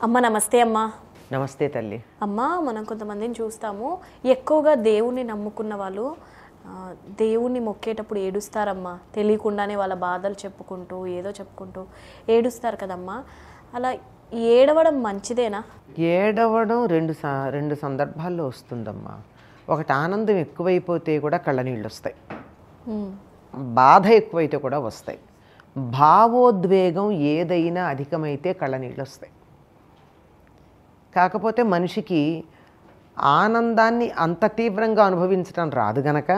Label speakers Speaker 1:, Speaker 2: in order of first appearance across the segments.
Speaker 1: అమ్మ నమస్తే అమ్మ.
Speaker 2: నమస్తే తల్లి.
Speaker 1: అమ్మ మనం కొంతమందిని చూస్తాము, ఎక్కువగా దేవుణ్ణి నమ్ముకున్న వాళ్ళు దేవుణ్ణి మొక్కేటప్పుడు ఏడుస్తారమ్మా. తెలియకుండానే వాళ్ళ బాధలు చెప్పుకుంటూ ఏదో చెప్పుకుంటూ ఏడుస్తారు కదమ్మా. అలా ఏడవడం మంచిదేనా?
Speaker 2: ఏడవడం రెండు సందర్భాల్లో వస్తుందమ్మా. ఒకటి ఆనందం ఎక్కువైపోతే కూడా కళ్ళనీళ్ళు వస్తాయి, బాధ ఎక్కువైతే కూడా వస్తాయి. భావోద్వేగం ఏదైనా అధికమైతే కళ్ళనీళ్ళు వస్తాయి. కాకపోతే మనిషికి ఆనందాన్ని అంత తీవ్రంగా అనుభవించడం రాదు గనక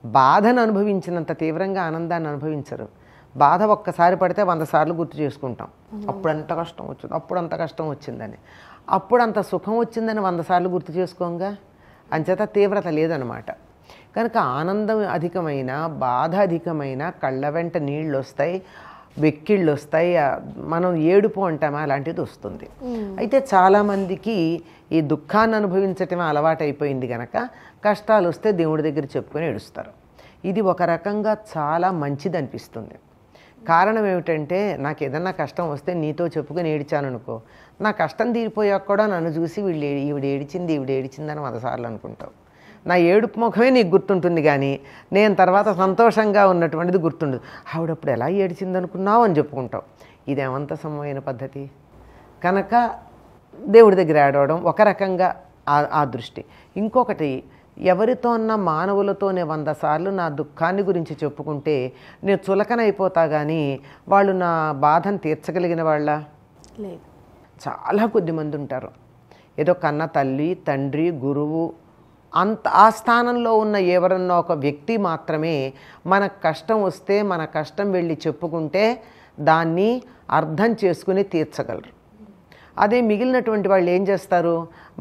Speaker 2: బాధను అనుభవించినంత తీవ్రంగా ఆనందాన్ని అనుభవించరు. బాధ ఒక్కసారి పడితే 100 సార్లు గుర్తు చేసుకుంటాం, అప్పుడు అంత కష్టం వచ్చింది, అప్పుడు అంత కష్టం వచ్చిందని. అప్పుడు అంత సుఖం వచ్చిందని 100 సార్లు గుర్తు చేసుకోగా, అంచేత తీవ్రత లేదనమాట. కనుక ఆనందం అధికమైన, బాధ అధికమైన కళ్ళ వెంట నీళ్ళు వస్తాయి, వెక్కిళ్ళు వస్తాయి, మనం ఏడుపు అంటామా అలాంటిది వస్తుంది. అయితే చాలామందికి ఈ దుఃఖాన్ని అనుభవించటమే అలవాటైపోయింది కనుక కష్టాలు వస్తే దేవుడి దగ్గర చెప్పుకొని ఏడుస్తారు. ఇది ఒక రకంగా చాలా మంచిది అనిపిస్తుంది. కారణం ఏమిటంటే, నాకు ఏదన్నా కష్టం వస్తే నీతో చెప్పుకొని ఏడిచాను అనుకో, నా కష్టం తీరిపోయాక కూడా నన్ను చూసి ఈవిడ ఏడిచిందని 100 సార్లు అనుకుంటావు. నా ఏడుపు ముఖమే నీకు గుర్తుంటుంది, కానీ నేను తర్వాత సంతోషంగా ఉన్నటువంటిది గుర్తుండదు. ఆవిడప్పుడు ఎలా ఏడిచింది అనుకున్నావు అని చెప్పుకుంటావు. ఇదేమంత సమమైన పద్ధతి. కనుక దేవుడి దగ్గర ఏడవడం ఒక రకంగా ఆ దృష్టి. ఇంకొకటి, ఎవరితో అన్నా మానవులతోనే 100 సార్లు నా దుఃఖాన్ని గురించి చెప్పుకుంటే నేను చులకనైపోతా, కానీ వాళ్ళు నా బాధను తీర్చగలిగిన వాళ్ళ
Speaker 1: లేదు.
Speaker 2: చాలా కొద్దిమంది ఉంటారు. ఏదో కన్న తల్లి, తండ్రి, గురువు ఆ స్థానంలో ఉన్న ఎవరన్నా ఒక వ్యక్తి మాత్రమే మనకు కష్టం వస్తే మన కష్టం వెళ్ళి చెప్పుకుంటే దాన్ని అర్థం చేసుకుని తీర్చగలరు. అదే మిగిలినటువంటి వాళ్ళు ఏం చేస్తారు,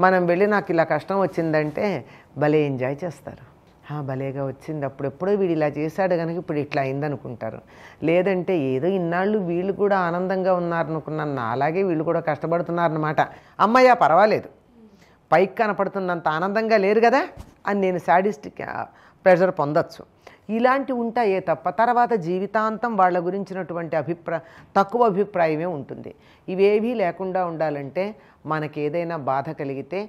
Speaker 2: మనం వెళ్ళి నాకు ఇలా కష్టం వచ్చిందంటే భలే ఎంజాయ్ చేస్తారు. భలేగా వచ్చింది, అప్పుడెప్పుడో వీడు ఇలా చేశాడు కనుక ఇప్పుడు ఇట్లా అయిందనుకుంటారు. లేదంటే ఏదో ఇన్నాళ్ళు వీళ్ళు కూడా ఆనందంగా ఉన్నారనుకున్నాను, అలాగే వీళ్ళు కూడా కష్టపడుతున్నారన్నమాట. అమ్మయ్య పర్వాలేదు, పైకి కనపడుతున్నంత ఆనందంగా లేరు కదా అని నేను సాడిస్టిక్ ప్రెషర్ పొందొచ్చు. ఇలాంటివి ఉంటాయే తప్ప తర్వాత జీవితాంతం వాళ్ళ గురించినటువంటి తక్కువ అభిప్రాయమే ఉంటుంది. ఇవేవీ లేకుండా ఉండాలంటే మనకి ఏదైనా బాధ కలిగితే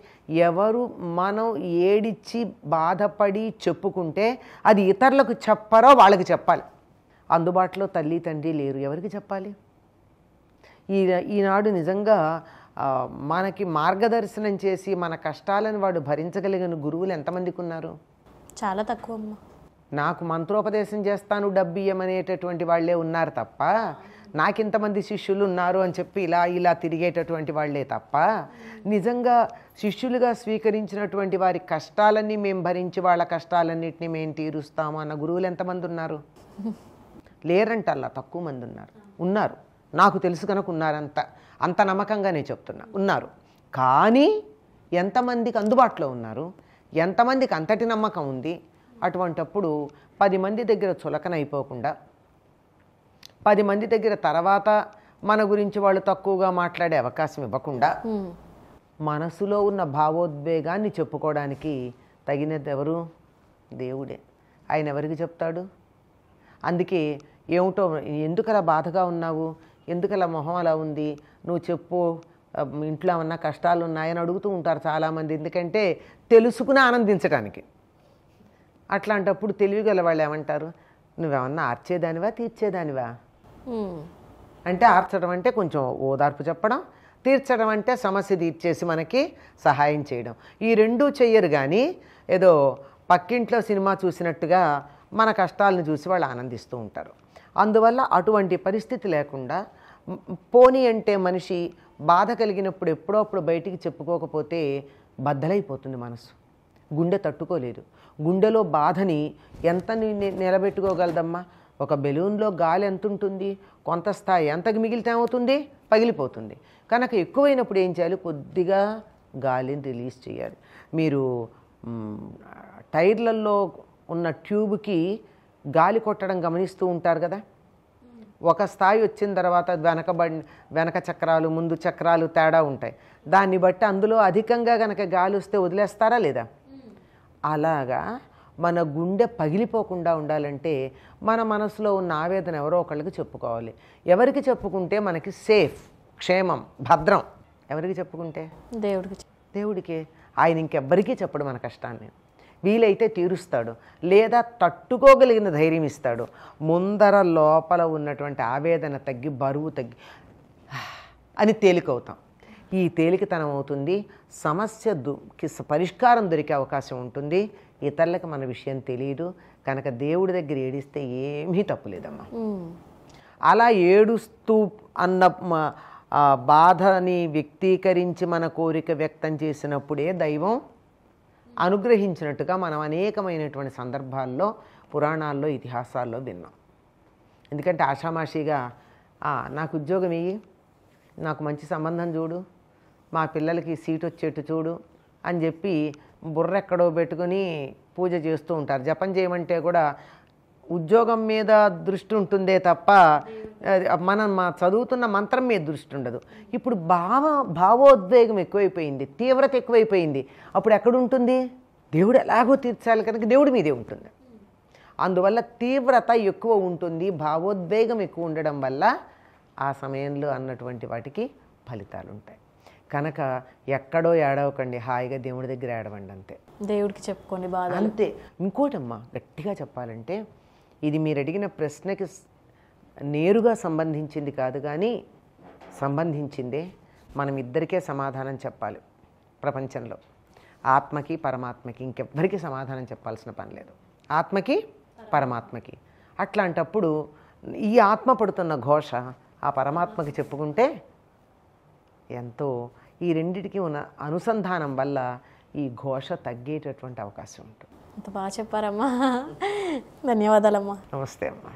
Speaker 2: ఎవరు మనం ఏడిచి బాధపడి చెప్పుకుంటే అది ఇతరులకు చెప్పరో వాళ్ళకి చెప్పాలి. అందుబాటులో తల్లి తండ్రి లేరు, ఎవరికి చెప్పాలి? ఈనాడు నిజంగా మనకి మార్గదర్శనం చేసి మన కష్టాలను వాడు భరించగలిగిన గురువులు ఎంతమందికి ఉన్నారు?
Speaker 1: చాలా తక్కువ అమ్మ.
Speaker 2: నాకు మంత్రోపదేశం చేస్తాను డబ్బు ఇయ్యమనేటటువంటి వాళ్ళే ఉన్నారు తప్ప, నాకింతమంది శిష్యులు ఉన్నారు అని చెప్పి ఇలా తిరిగేటటువంటి వాళ్ళే తప్ప, నిజంగా శిష్యులుగా స్వీకరించినటువంటి వారి కష్టాలన్నీ మేము భరించి వాళ్ళ కష్టాలన్నింటినీ మేము తీరుస్తాము అన్న గురువులు ఎంతమంది ఉన్నారు? లేరంట, అలా తక్కువ మంది ఉన్నారు. నాకు తెలుసు కనుక ఉన్నారంత, అంత నమ్మకంగా నేను చెప్తున్నా, ఉన్నారు. కానీ ఎంతమందికి అందుబాటులో ఉన్నారు, ఎంతమందికి అంతటి నమ్మకం ఉంది? అటువంటప్పుడు 10 మంది దగ్గర చులకన అయిపోకుండా, 10 మంది దగ్గర తర్వాత మన గురించి వాళ్ళు తక్కువగా మాట్లాడే అవకాశం ఇవ్వకుండా, మనసులో ఉన్న భావోద్వేగాన్ని చెప్పుకోవడానికి తగినది ఎవరు? దేవుడే. ఆయన ఎవరికి చెప్తాడు? అందుకే ఏమిటో, ఎందుకలా బాధగా ఉన్నావు, ఎందుకలా మొహం అలా ఉంది, నువ్వు చెప్పు, ఇంట్లో ఏమన్నా కష్టాలు ఉన్నాయని అడుగుతూ ఉంటారు చాలామంది. ఎందుకంటే తెలుసుకుని ఆనందించడానికి. అట్లాంటప్పుడు తెలివిగల వాళ్ళు ఏమంటారు, నువ్వేమన్నా ఆర్చేదానివా తీర్చేదానివా అంటే, ఆర్చడం అంటే కొంచెం ఓదార్పు చెప్పడం, తీర్చడం అంటే సమస్య తీర్చేసి మనకి సహాయం చేయడం. ఈ రెండూ చెయ్యరు, కానీ ఏదో పక్కింట్లో సినిమా చూసినట్టుగా మన కష్టాలను చూసి వాళ్ళు ఆనందిస్తూ ఉంటారు. అందువల్ల అటువంటి పరిస్థితి లేకుండా, పోనీ అంటే మనిషి బాధ కలిగినప్పుడు ఎప్పుడప్పుడు బయటికి చెప్పుకోకపోతే బద్దలైపోతుంది మనసు, గుండె తట్టుకోలేదు. గుండెలో బాధని ఎంత నిలబెట్టుకోగలదమ్మా? ఒక బెలూన్లో గాలి ఎంత ఉంటుంది, కొంత స్థాయి, అంతకు మిగిలితే ఏమవుతుంది, పగిలిపోతుంది. కనుక ఎక్కువైనప్పుడు ఏం చేయాలి, కొద్దిగా గాలిని రిలీజ్ చేయాలి. మీరు టైర్లలో ఉన్న ట్యూబ్కి గాలి కొట్టడం గమనిస్తూ ఉంటారు కదా. ఒక స్థాయి వచ్చిన తర్వాత వెనక చక్రాలు ముందు చక్రాలు తేడా ఉంటాయి. దాన్ని బట్టి అందులో అధికంగా కనుక గాలి వస్తే వదిలేస్తారా లేదా? అలాగా మన గుండె పగిలిపోకుండా ఉండాలంటే మన మనసులో ఉన్న ఆవేదన ఎవరో ఒకళ్ళకి చెప్పుకోవాలి. ఎవరికి చెప్పుకుంటే మనకి సేఫ్, క్షేమం, భద్రం. ఎవరికి చెప్పుకుంటే?
Speaker 1: దేవుడికి
Speaker 2: దేవుడికే. ఆయన ఇంకెవ్వరికీ చెప్పడు మన కష్టాన్ని. వీలైతే తీరుస్తాడు, లేదా తట్టుకోగలిగిన ధైర్యం ఇస్తాడు. ముందర లోపల ఉన్నటువంటి ఆవేదన తగ్గి, బరువు తగ్గి అని తేలికవుతాం. ఈ తేలికతనం అవుతుంది, సమస్యకి పరిష్కారం దొరికే అవకాశం ఉంటుంది. ఇతరులకు మన విషయం తెలియదు కనుక దేవుడి దగ్గర ఏడిస్తే ఏమీ తప్పులేదమ్మా. అలా ఏడుస్తూ అన్న బాధని వ్యక్తీకరించి మన కోరిక వ్యక్తం చేసినప్పుడే దైవం అనుగ్రహించినట్టుగా మనం అనేకమైనటువంటి సందర్భాల్లో పురాణాల్లో ఇతిహాసాల్లో విన్నాం. ఎందుకంటే ఆషామాషిగా నాకు ఉద్యోగం ఇయ్యి, నాకు మంచి సంబంధం చూడు, మా పిల్లలకి సీట్ వచ్చేట్టు చూడు అని చెప్పి బుర్రెక్కడో పెట్టుకుని పూజ చేస్తూ ఉంటారు. జపం చేయమంటే కూడా ఉద్యోగం మీద దృష్టి ఉంటుందే తప్ప మనం చదువుతున్న మంత్రం మీద దృష్టి ఉండదు. ఇప్పుడు భావోద్వేగం ఎక్కువైపోయింది, తీవ్రత ఎక్కువైపోయింది. అప్పుడు ఎక్కడుంటుంది? దేవుడు ఎలాగో తీర్చాలి కనుక దేవుడి మీదే ఉంటుంది. అందువల్ల తీవ్రత ఎక్కువ ఉంటుంది, భావోద్వేగం ఎక్కువ ఉండడం వల్ల ఆ సమయంలో అన్నటువంటి వాటికి ఫలితాలు ఉంటాయి. కనుక ఎక్కడో ఏడవకండి, హాయిగా దేవుడి దగ్గర ఏడవండి, అంతే.
Speaker 1: దేవుడికి చెప్పుకోండి బాధ,
Speaker 2: అంతే. ఇంకోటమ్మా గట్టిగా చెప్పాలంటే, ఇది మీరు అడిగిన ప్రశ్నకి నేరుగా సంబంధించింది కాదు, కానీ సంబంధించిందే. మనం ఇద్దరికే సమాధానం చెప్పాలి ప్రపంచంలో, ఆత్మకి పరమాత్మకి. ఇంకెవ్వరికి సమాధానం చెప్పాల్సిన పని లేదు, ఆత్మకి పరమాత్మకి. అట్లాంటప్పుడు ఈ ఆత్మ పడుతున్న ఘోష ఆ పరమాత్మకి చెప్పుకుంటే ఎంతో ఈ రెండిటికి ఉన్న అనుసంధానం వల్ల ఈ ఘోష తగ్గేటటువంటి అవకాశం ఉంటుంది.
Speaker 1: అంత బాగా చెప్పారమ్మా. ధన్యవాదాలమ్మా.
Speaker 2: నమస్తే అమ్మా.